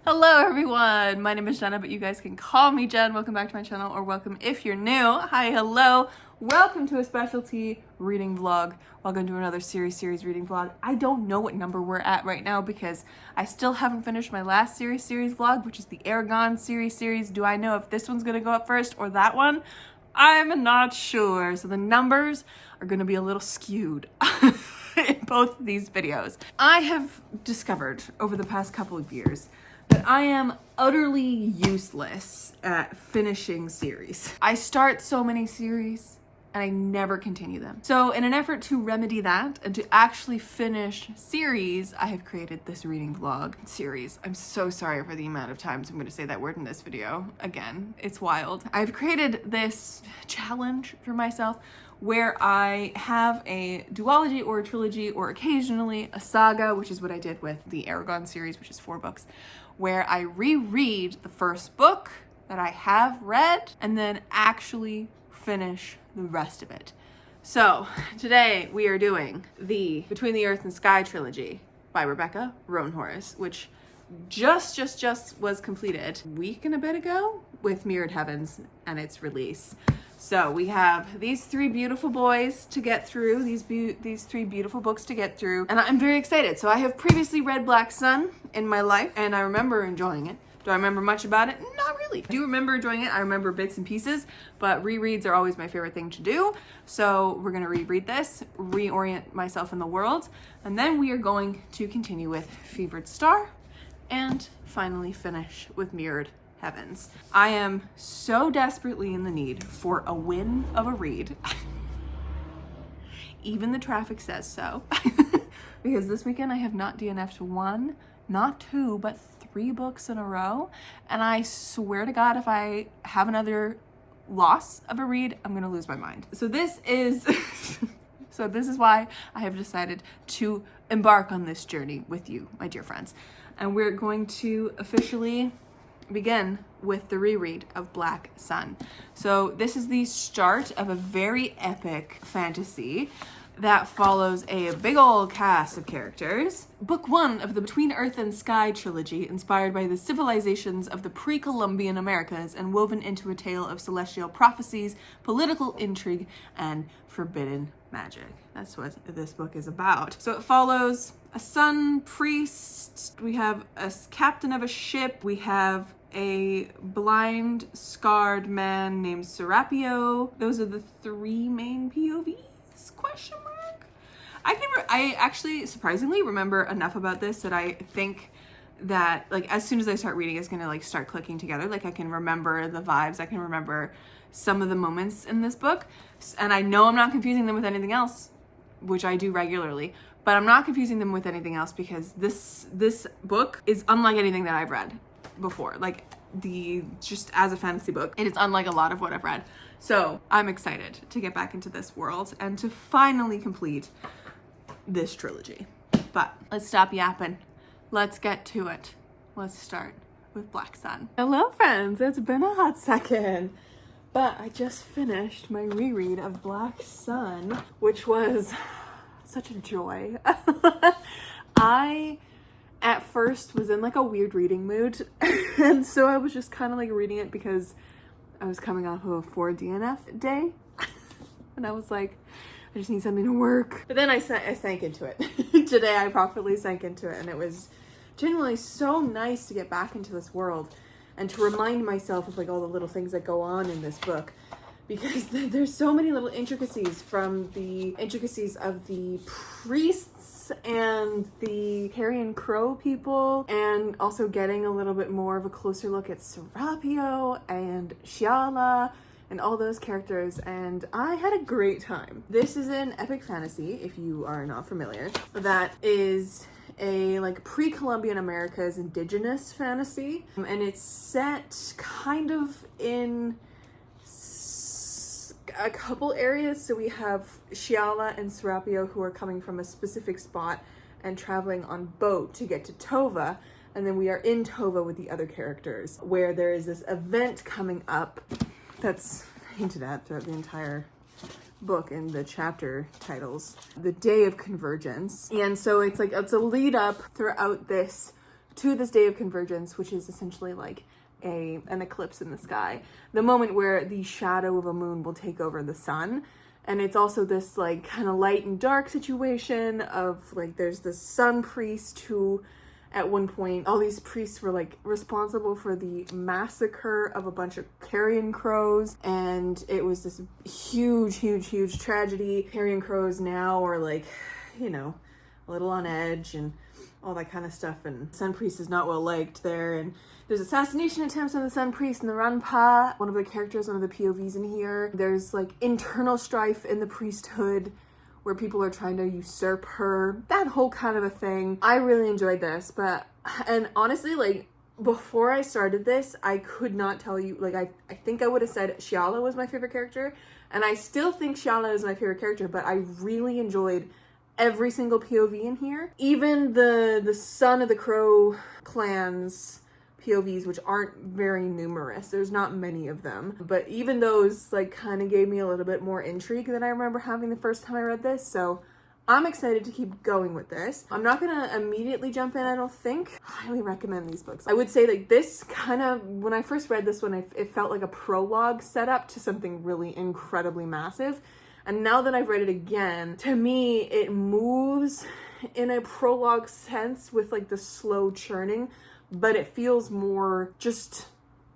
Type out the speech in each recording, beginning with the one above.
Hello everyone, my name is Jenna, but you guys can call me Jen. Welcome back to my channel, or welcome if you're new. Hi, hello. Welcome to a specialty reading vlog. Welcome to another series reading vlog. I don't know what number we're at right now because I still haven't finished my last series vlog, which is the Aragon series. Do I know if this one's gonna go up first or that one? I'm not sure. So the numbers are gonna be a little skewed in both of these videos. I have discovered over the past couple of years that I am utterly useless at finishing series. I start so many series and I never continue them. So in an effort to remedy that and to actually finish series, I have created this reading vlog series. I'm so sorry for the amount of times I'm going to say that word in this video. Again, it's wild. I've created this challenge for myself where I have a duology or a trilogy or occasionally a saga, which is what I did with the Aragon series, which is 4 books, where I reread the first book that I have read and then actually finish the rest of it. So today we are doing the Between the Earth and Sky trilogy by Rebecca Roanhorse, which just was completed a week and a bit ago with Mirrored Heavens and its release. So we have these 3 beautiful boys to get through, these 3 beautiful books to get through, and I'm very excited. So I have previously read Black Sun in my life, and I remember enjoying it. Do I remember much about it? Not really. I do remember enjoying it. I remember bits and pieces, but rereads are always my favorite thing to do. So we're gonna reread this, reorient myself in the world, and then we are going to continue with Fevered Star, and finally finish with Mirrored Heavens. I am so desperately in the need for a win of a read. Even the traffic says so. Because this weekend I have not DNF'd 1, not 2, but 3 books in a row. And I swear to God, if I have another loss of a read, I'm gonna lose my mind. So this is why I have decided to embark on this journey with you, my dear friends. And we're going to officially begin with the reread of Black Sun. So this is the start of a very epic fantasy that follows a big old cast of characters. Book 1 of the Between Earth and Sky trilogy, inspired by the civilizations of the pre-Columbian Americas and woven into a tale of celestial prophecies, political intrigue, and forbidden magic. That's what this book is about. So it follows a sun priest, we have a captain of a ship, we have a blind, scarred man named Serapio. Those are the 3 main POVs, question mark? I actually surprisingly remember enough about this that I think that like as soon as I start reading, it's gonna like start clicking together. Like I can remember the vibes, I can remember some of the moments in this book, and I know I'm not confusing them with anything else, which I do regularly, but I'm not confusing them with anything else because this book is unlike anything that I've read before. Like just as a fantasy book, it is unlike a lot of what I've read. So I'm excited to get back into this world and to finally complete this trilogy. But let's stop yapping. Let's get to it. Let's start with Black Sun. Hello friends, it's been a hot second. But I just finished my reread of Black Sun, which was such a joy. I, at first, was in like a weird reading mood. And so I was just kind of like reading it because I was coming off of a 4 DNF day. And I was like, I just need something to work. But then I sank into it. Today I properly sank into it. And it was genuinely so nice to get back into this world and to remind myself of like all the little things that go on in this book, because there's so many little intricacies, from the intricacies of the priests and the Carrion Crow people, and also getting a little bit more of a closer look at Serapio and Shiala and all those characters, and I had a great time. This is an epic fantasy, if you are not familiar, that is a like pre-Columbian America's indigenous fantasy, and it's set kind of in a couple areas. So we have Shiala and Serapio who are coming from a specific spot and traveling on boat to get to Tova, and then we are in Tova with the other characters, where there is this event coming up that's hinted at throughout the entire book in the chapter titles, the Day of Convergence. And so it's like, it's a lead up throughout this to this day of convergence, which is essentially like an eclipse in the sky, the moment where the shadow of a moon will take over the sun. And it's also this like kind of light and dark situation of like, there's this sun priest who at one point, all these priests were like responsible for the massacre of a bunch of carrion crows. And it was this huge tragedy. Carrion crows now are like, you know, a little on edge and all that kind of stuff. And Sun Priest is not well liked there. And there's assassination attempts on the Sun Priest and the Ranpa, one of the characters, one of the POVs in here. There's like internal strife in the priesthood where people are trying to usurp her, that whole kind of a thing. I really enjoyed this, and honestly, like, before I started this, I could not tell you, like, I think I would have said Shiala was my favorite character, and I still think Shiala is my favorite character, but I really enjoyed every single POV in here. Even the Son of the Crow clans POVs, which aren't very numerous. There's not many of them, but even those like kind of gave me a little bit more intrigue than I remember having the first time I read this. So I'm excited to keep going with this. I'm not gonna immediately jump in, I don't think. I highly recommend these books. I would say like this kind of, when I first read this one, it felt like a prologue setup to something really incredibly massive. And now that I've read it again, to me, it moves in a prologue sense with like the slow churning, but it feels more just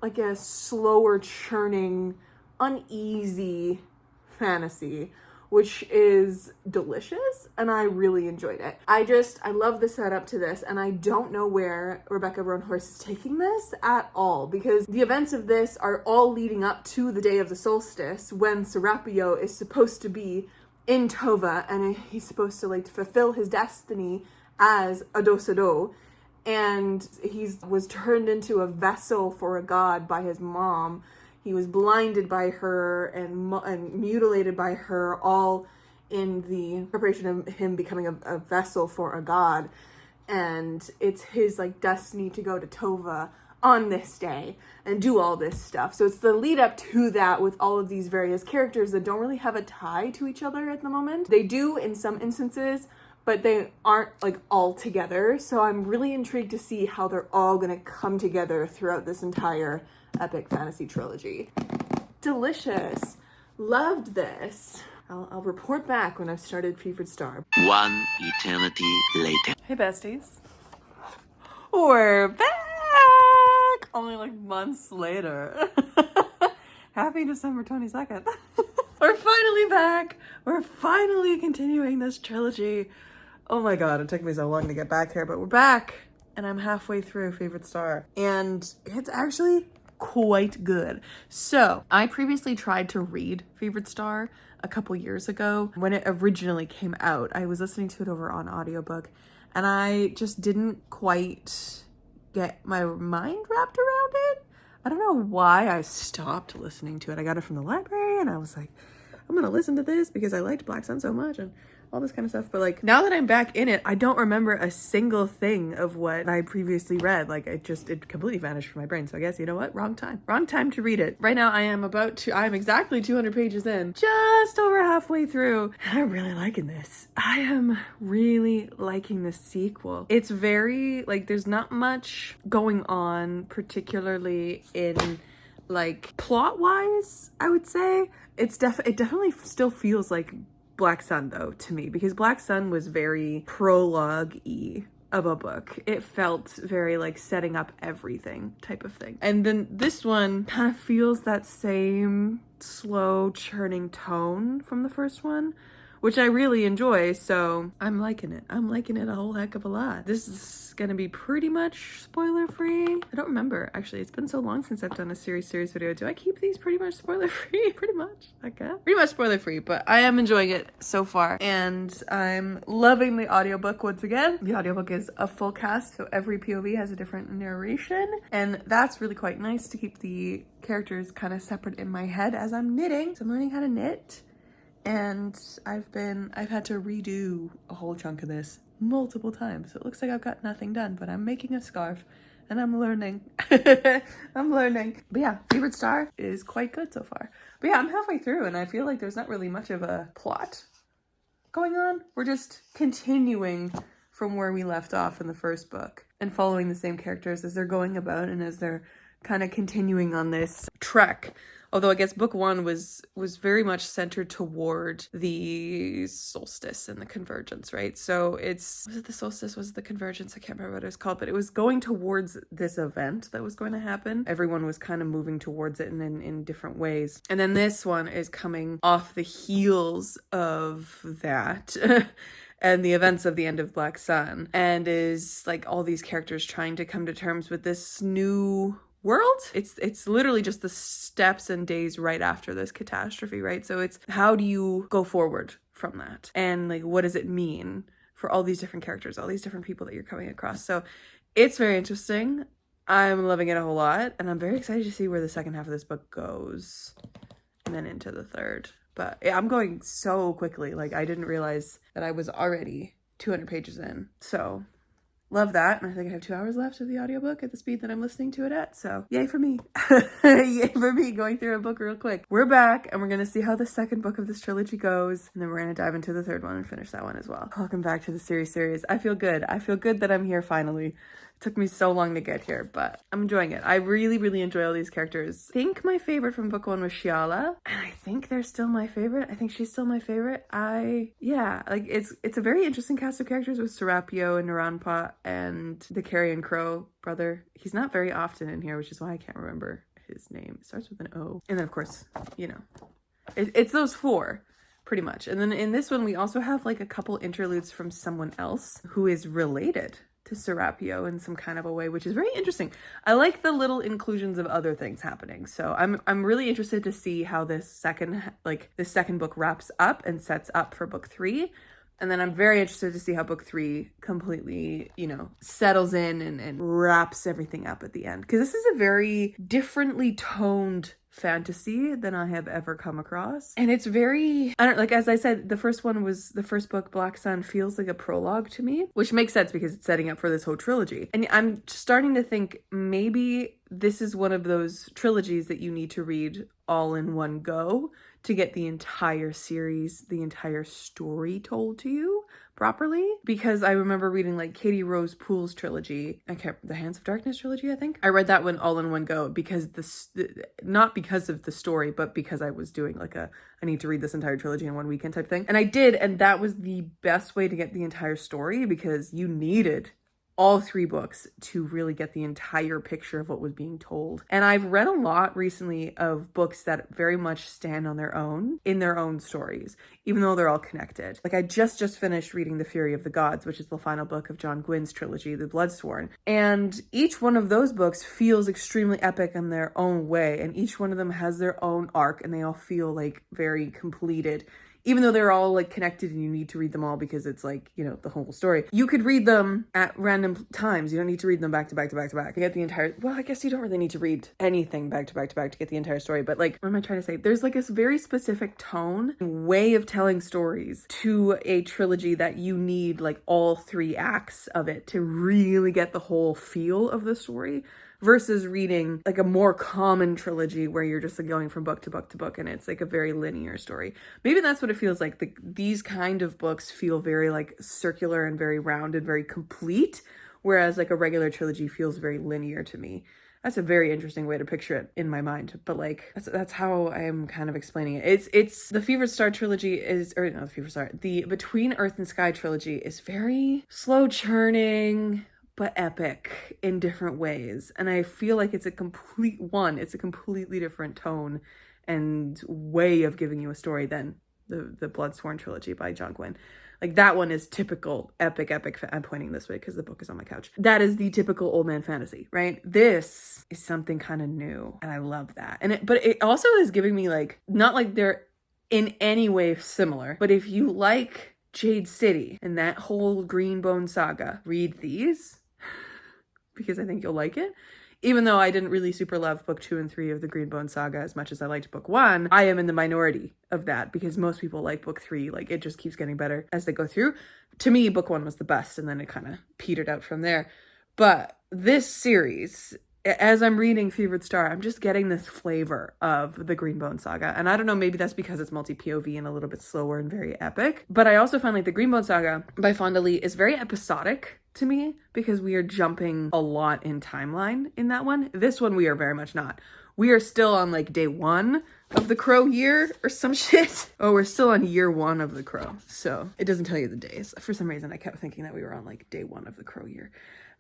like a slower churning, uneasy fantasy, which is delicious, and I really enjoyed it. I love the setup to this, and I don't know where Rebecca Roanhorse is taking this at all, because the events of this are all leading up to the day of the solstice, when Serapio is supposed to be in Tova, and he's supposed to like fulfill his destiny as a Dosado. And he was turned into a vessel for a god by his mom. He was blinded by her and mutilated by her, all in the preparation of him becoming a vessel for a god. And it's his like destiny to go to Tova on this day and do all this stuff. So it's the lead up to that with all of these various characters that don't really have a tie to each other at the moment. They do in some instances, but they aren't like all together. So I'm really intrigued to see how they're all gonna come together throughout this entire epic fantasy trilogy. Delicious. Loved this. I'll report back when I've started Fevered Star. One eternity later. Hey besties. We're back! Only like months later. Happy December 22nd. We're finally back. We're finally continuing this trilogy. Oh my god, it took me so long to get back here, but we're back, and I'm halfway through Fevered Star, and it's actually quite good. So, I previously tried to read Fevered Star a couple years ago when it originally came out. I was listening to it over on audiobook, and I just didn't quite get my mind wrapped around it. I don't know why I stopped listening to it. I got it from the library, and I was like, I'm gonna listen to this because I liked Black Sun so much, and all this kind of stuff. But like, now that I'm back in it, I don't remember a single thing of what I previously read. Like, it completely vanished from my brain. So I guess, you know what? Wrong time to read it. Right now I'm exactly 200 pages in, just over halfway through. And I'm really liking this. I am really liking the sequel. It's very, like, there's not much going on, particularly in like plot wise, I would say. It definitely still feels like Black Sun though to me, because Black Sun was very prologue-y of a book. It felt very like setting up everything type of thing. And then this one kind of feels that same slow churning tone from the first one, which I really enjoy. So I'm liking it. I'm liking it a whole heck of a lot. This is gonna be pretty much spoiler free. I don't remember, actually. It's been so long since I've done a series video. Do I keep these pretty much spoiler free? Pretty much, I guess. Pretty much spoiler free, but I am enjoying it so far. And I'm loving the audiobook once again. The audiobook is a full cast, so every POV has a different narration. And that's really quite nice to keep the characters kind of separate in my head as I'm knitting. So I'm learning how to knit. And I've had to redo a whole chunk of this multiple times. It looks like I've got nothing done, but I'm making a scarf and I'm learning. I'm learning. But yeah, Fevered Star is quite good so far. But yeah, I'm halfway through and I feel like there's not really much of a plot going on. We're just continuing from where we left off in the first book and following the same characters as they're going about and as they're kind of continuing on this trek. Although I guess book one was very much centered toward the solstice and the convergence, right? So was it the solstice? Was it the convergence? I can't remember what it was called, but it was going towards this event that was going to happen. Everyone was kind of moving towards it and in different ways. And then this one is coming off the heels of that. And the events of the end of Black Sun, and is like all these characters trying to come to terms with this new world. It's literally just the steps and days right after this catastrophe, right? So it's how do you go forward from that? And like, what does it mean for all these different characters, all these different people that you're coming across? So it's very interesting. I'm loving it a whole lot, and I'm very excited to see where the second half of this book goes and then into the third. But yeah, I'm going so quickly. Like, I didn't realize that I was already 200 pages in. So love that. And I think I have 2 hours left of the audiobook at the speed that I'm listening to it at. So yay for me. Yay for me going through a book real quick. We're back and we're going to see how the second book of this trilogy goes. And then we're going to dive into the third one and finish that one as well. Welcome back to the series. I feel good. I feel good that I'm here finally. Took me so long to get here, but I'm enjoying it. I really, really enjoy all these characters. I think my favorite from book one was Shiala, and I think they're still my favorite. I think she's still my favorite. It's a very interesting cast of characters with Serapio and Naranpa and the Carrion Crow brother. He's not very often in here, which is why I can't remember his name. It starts with an O. And then, of course, it's those four. Pretty much. And then in this one, we also have like a couple interludes from someone else who is related to Serapio in some kind of a way, which is very interesting. I like the little inclusions of other things happening. So I'm really interested to see how this second book wraps up and sets up for book three. And then I'm very interested to see how book three completely, settles in and wraps everything up at the end. Because this is a very differently toned fantasy than I have ever come across. And it's very, as I said, the first book, Black Sun, feels like a prologue to me, which makes sense because it's setting up for this whole trilogy. And I'm starting to think maybe this is one of those trilogies that you need to read all in one go to get the entire series, the entire story told to you properly. Because I remember reading like Katie Rose Poole's trilogy, the Hands of Darkness trilogy, I think. I read that one all in one go because not because of the story, but because I was doing like I need to read this entire trilogy in one weekend type thing. And I did, and that was the best way to get the entire story because you needed all three books to really get the entire picture of what was being told. And I've read a lot recently of books that very much stand on their own, in their own stories, even though they're all connected. Like I just finished reading The Fury of the Gods, which is the final book of John Gwyn's trilogy, The Bloodsworn. And each one of those books feels extremely epic in their own way. And each one of them has their own arc and they all feel like very completed. Even though they're all like connected and you need to read them all because it's like, the whole story. You could read them at random times. You don't need to read them back to back to back to back to get the entire, well, I guess you don't really need to read anything back to back to back to get the entire story. But like, what am I trying to say? There's like this very specific tone and way of telling stories to a trilogy that you need like all three acts of it to really get the whole feel of the story. Versus reading like a more common trilogy where you're just like going from book to book to book and it's like a very linear story. Maybe that's what it feels like. These kind of books feel very like circular and very rounded, very complete, whereas like a regular trilogy feels very linear to me. That's a very interesting way to picture it in my mind, but like that's how I am kind of explaining it. It's the Fevered Star trilogy the Between Earth and Sky trilogy is very slow churning, but epic in different ways. And I feel like it's a completely different tone and way of giving you a story than the Bloodsworn trilogy by John Gwyn. Like that one is typical epic. I'm pointing this way because the book is on my couch. That is the typical old man fantasy, right? This is something kind of new and I love that. But it also is giving me like, not like they're in any way similar, but if you like Jade City and that whole Greenbone saga, read these. Because I think you'll like it. Even though I didn't really super love book 2 and 3 of the Greenbone saga as much as I liked book 1, I am in the minority of that because most people like book 3. Like it just keeps getting better as they go through. To me, book 1 was the best and then it kind of petered out from there. But this series as I'm reading Fevered Star, I'm just getting this flavor of the Greenbone saga. And I don't know, maybe that's because it's multi-POV and a little bit slower and very epic. But I also find like the Greenbone saga by Fonda Lee is very episodic to me because we are jumping a lot in timeline in that one. This one, we are very much not. We are still on like day 1 of the Crow year or some shit. Oh, we're still on year 1 of the Crow. So it doesn't tell you the days. For some reason, I kept thinking that we were on like day 1 of the Crow year.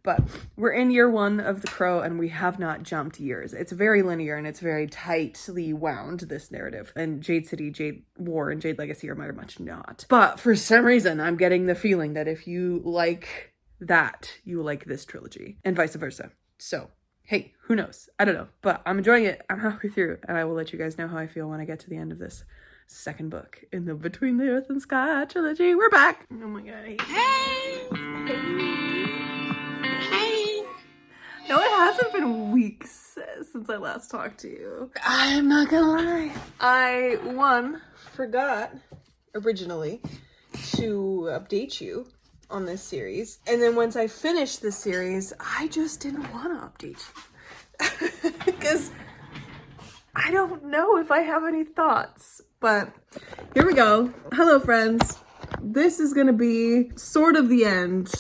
But we're in year 1 of the Crow and we have not jumped years. It's very linear and it's very tightly wound, this narrative. And Jade City, Jade War, and Jade Legacy are very much not. But for some reason, I'm getting the feeling that if you like that, you like this trilogy and vice versa. So, hey, who knows? I don't know, but I'm enjoying it. I'm halfway through and I will let you guys know how I feel when I get to the end of this second book in the Between the Earth and Sky trilogy. We're back. Oh my god. Hey! No, it hasn't been weeks since I last talked to you. I'm not gonna lie. I, forgot originally to update you on this series. And then once I finished this series, I just didn't want to update you. Because I don't know if I have any thoughts. But here we go. Hello, friends. This is gonna be sort of the end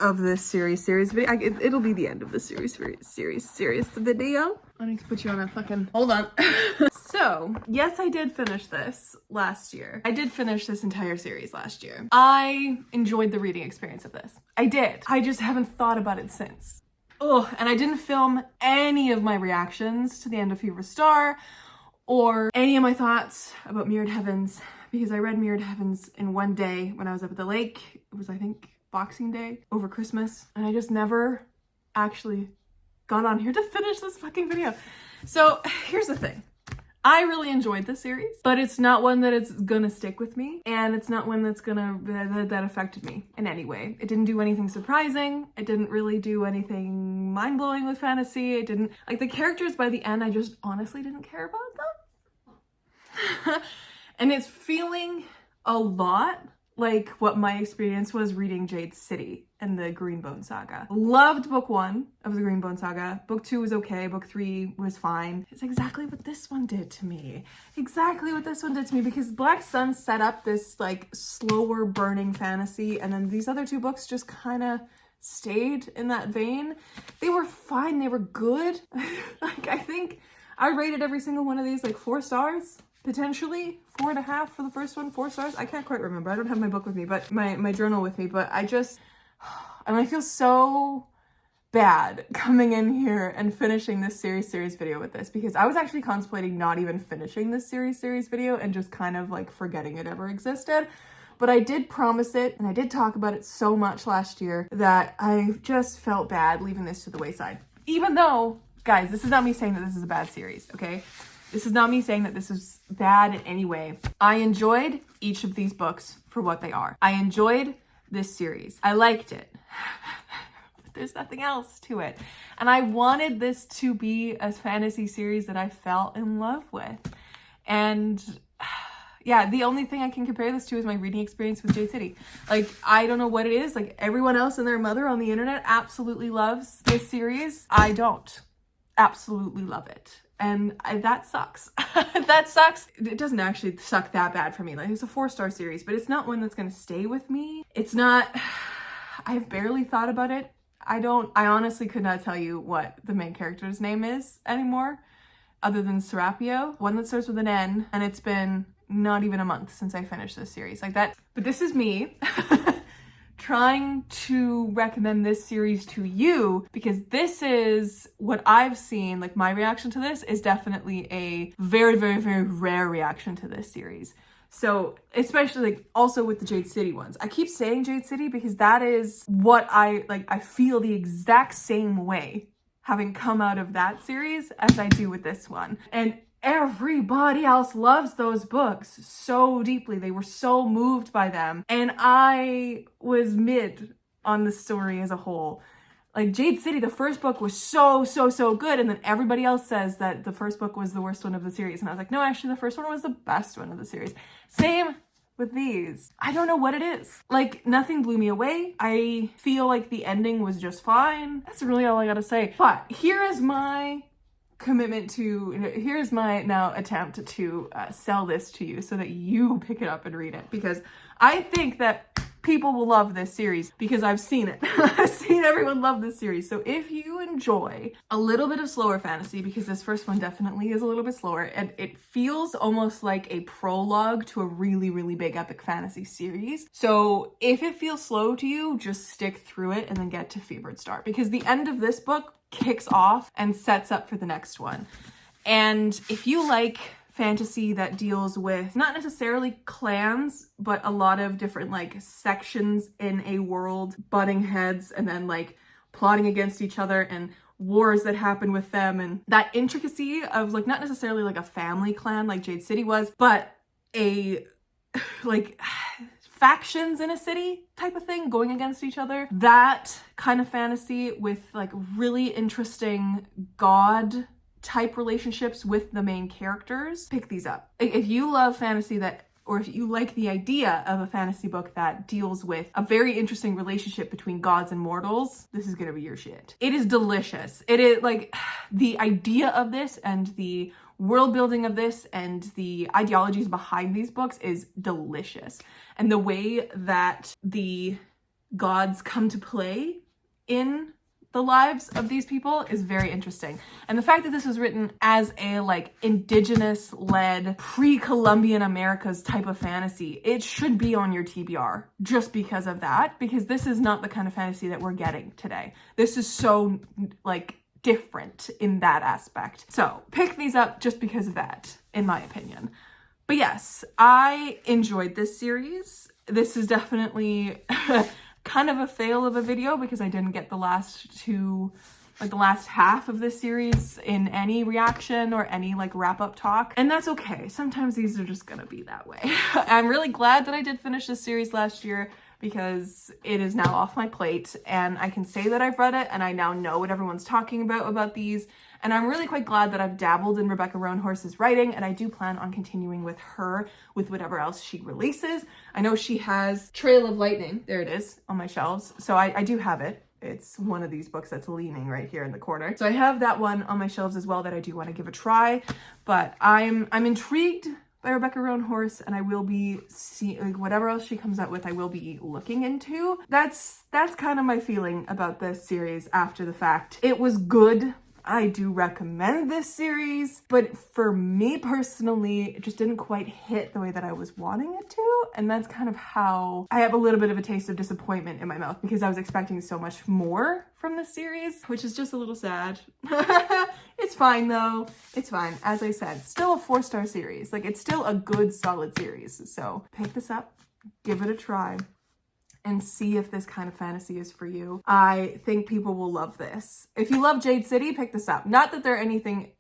of this series video. It'll be the end of the series video. I need to put you on a fucking, hold on. So, yes, I did finish this last year. I did finish this entire series last year. I enjoyed the reading experience of this. I did. I just haven't thought about it since. Oh, and I didn't film any of my reactions to the end of Fever Star or any of my thoughts about Mirrored Heavens because I read Mirrored Heavens in one day when I was up at the lake. It was, I think, Boxing Day over Christmas, and I just never actually got on here to finish this fucking video. So here's the thing. I really enjoyed this series, but it's not one that it's gonna stick with me, and it's not one that's gonna, that affected me in any way. It didn't do anything surprising. It didn't really do anything mind-blowing with fantasy. It didn't, like the characters by the end, I just honestly didn't care about them. And it's feeling a lot like what my experience was reading Jade City and the Greenbone saga. Loved book 1 of the Greenbone saga. Book 2 was okay. Book 3 was fine. It's exactly what this one did to me. Exactly what this one did to me, because Black Sun set up this like slower burning fantasy, and then these other 2 books just kind of stayed in that vein. They were fine. They were good. Like, I think I rated every single one of these like 4 stars. Potentially 4.5 for the first one, 4 stars. I can't quite remember. I don't have my book with me, but my journal with me, but I just, and I feel so bad coming in here and finishing this series video with this, because I was actually contemplating not even finishing this series video and just kind of like forgetting it ever existed. But I did promise it, and I did talk about it so much last year that I just felt bad leaving this to the wayside. Even though, guys, this is not me saying that this is a bad series, okay? This is not me saying that this is bad in any way. I enjoyed each of these books for what they are. I enjoyed this series. I liked it. But there's nothing else to it. And I wanted this to be a fantasy series that I fell in love with. And yeah, the only thing I can compare this to is my reading experience with Jade City. Like, I don't know what it is. Like, everyone else and their mother on the internet absolutely loves this series. I don't absolutely love it. And that sucks. That sucks. It doesn't actually suck that bad for me. Like, it's a 4-star series, but it's not one that's going to stay with me. It's not, I've barely thought about it. I honestly could not tell you what the main character's name is anymore, other than Serapio, one that starts with an N, and it's been not even a month since I finished this series. Like that, but this is me trying to recommend this series to you, because this is what I've seen. Like, my reaction to this is definitely a very, very, very rare reaction to this series. So especially like also with the Jade City ones. I keep saying Jade City because that is what I feel the exact same way having come out of that series as I do with this one. And everybody else loves those books so deeply. They were so moved by them. And I was mid on the story as a whole. Like, Jade City, the first book was so good. And then everybody else says that the first book was the worst one of the series. And I was like, no, actually the first one was the best one of the series. Same with these. I don't know what it is. Like, nothing blew me away. I feel like the ending was just fine. That's really all I gotta say. But here is my commitment to, here's my now attempt to sell this to you so that you pick it up and read it, because I think that people will love this series because I've seen it. I've seen everyone love this series. So if you enjoy a little bit of slower fantasy, because this first one definitely is a little bit slower, and it feels almost like a prologue to a really, really big epic fantasy series. So if it feels slow to you, just stick through it and then get to Fevered Star, because the end of this book kicks off and sets up for the next one. And if you like fantasy that deals with not necessarily clans, but a lot of different like sections in a world butting heads and then like plotting against each other and wars that happen with them, and that intricacy of like not necessarily like a family clan like Jade City was, but a like factions in a city type of thing going against each other. That kind of fantasy with like really interesting god type relationships with the main characters, pick these up. If you love fantasy that, or if you like the idea of a fantasy book that deals with a very interesting relationship between gods and mortals, this is gonna be your shit. It is delicious. It is like the idea of this and the world building of this and the ideologies behind these books is delicious. And the way that the gods come to play in the lives of these people is very interesting. And the fact that this was written as a like indigenous led pre-Columbian Americas type of fantasy, it should be on your TBR just because of that, because this is not the kind of fantasy that we're getting today. This is so like different in that aspect. So pick these up just because of that, in my opinion. But yes, I enjoyed this series. This is definitely kind of a fail of a video because I didn't get the last two, like the last half of this series in any reaction or any like wrap up talk. And that's okay. Sometimes these are just gonna be that way. I'm really glad that I did finish this series last year because it is now off my plate and I can say that I've read it and I now know what everyone's talking about these. And I'm really quite glad that I've dabbled in Rebecca Roanhorse's writing, and I do plan on continuing with her with whatever else she releases. I know she has Trail of Lightning, there it is, on my shelves. So I do have it. It's one of these books that's leaning right here in the corner. So I have that one on my shelves as well that I do want to give a try. But I'm intrigued by Rebecca Roanhorse, and I will be seeing like whatever else she comes out with, I will be looking into. That's kind of my feeling about this series after the fact. It was good. I do recommend this series, but for me personally, it just didn't quite hit the way that I was wanting it to. And that's kind of how I have a little bit of a taste of disappointment in my mouth because I was expecting so much more from this series, which is just a little sad. It's fine though. It's fine. As I said, still a 4-star series. Like it's still a good solid series. So pick this up, give it a try, and see if this kind of fantasy is for you. I think people will love this. If you love Jade City, pick this up. Not that they're anything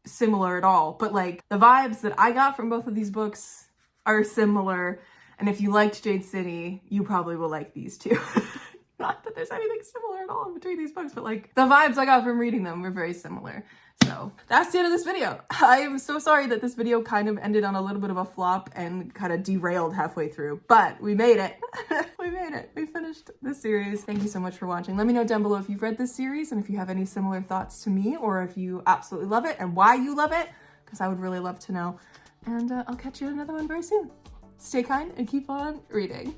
similar at all, but like the vibes that I got from both of these books are similar. And if you liked Jade City, you probably will like these too. Not that there's anything similar at all in between these books, but like the vibes I got from reading them were very similar. So that's the end of this video. I am so sorry that this video kind of ended on a little bit of a flop and kind of derailed halfway through, but we made it. We made it. We finished this series. Thank you so much for watching. Let me know down below if you've read this series and if you have any similar thoughts to me or if you absolutely love it and why you love it, because I would really love to know. And I'll catch you in another one very soon. Stay kind and keep on reading.